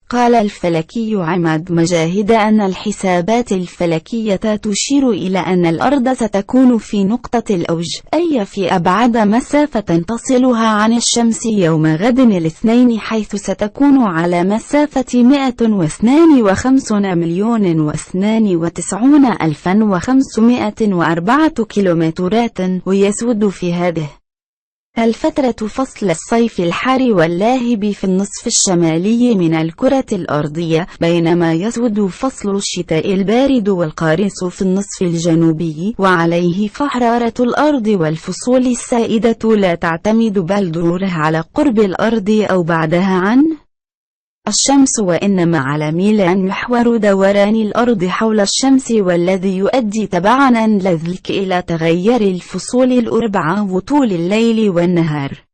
قال الفلكي عماد مجاهد أن الحسابات الفلكية تشير إلى أن الأرض ستكون في نقطة الأوج، أي في أبعد مسافة تصلها عن الشمس يوم غد الاثنين، حيث ستكون على مسافة 152,092,504 كيلومترات، ويسود في هذه الفترة فصل الصيف الحار واللاهب في النصف الشمالي من الكرة الأرضية، بينما يسود فصل الشتاء البارد والقارس في النصف الجنوبي، وعليه فحرارة الأرض والفصول السائدة لا تعتمد بالضرورة على قرب الأرض أو بعدها عن الشمس، وإنما على ميل محور دوران الأرض حول الشمس، والذي يؤدي تبعاً لذلك إلى تغير الفصول الأربعة وطول الليل والنهار.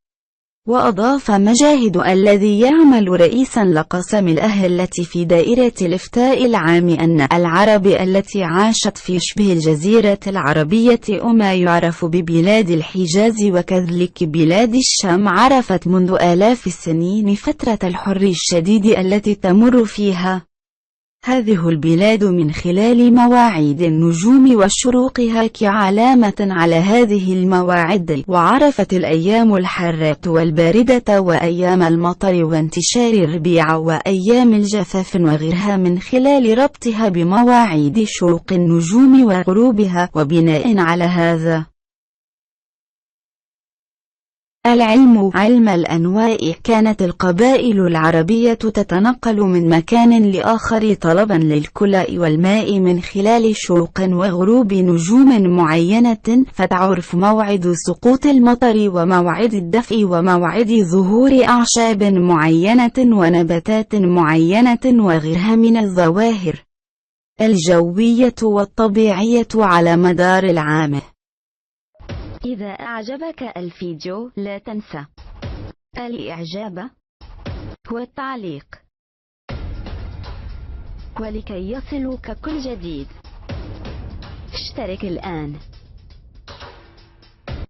وأضاف مجاهد الذي يعمل رئيساً لقسم الأهلة في دائرة الإفتاء العام أن العرب التي عاشت في شبه الجزيرة العربية وما يعرف ببلاد الحجاز وكذلك بلاد الشام عرفت منذ آلاف السنين فترة الحر الشديد التي تمر فيها هذه البلاد من خلال مواعيد النجوم وشروقها كعلامة على هذه المواعيد، وعرفت الأيام الحارة والباردة وأيام المطر وانتشار الربيع وأيام الجفاف وغيرها من خلال ربطها بمواعيد شروق النجوم وغروبها. وبناء على هذا العلم، علم الأنواء، كانت القبائل العربية تتنقل من مكان لآخر طلبا للكلاء والماء من خلال شروق وغروب نجوم معينة، فتعرف موعد سقوط المطر وموعد الدفء وموعد ظهور أعشاب معينة ونباتات معينة وغيرها من الظواهر الجوية والطبيعية على مدار العام. إذا أعجبك الفيديو لا تنسى الإعجاب والتعليق، ولكي يصلك كل جديد اشترك الآن.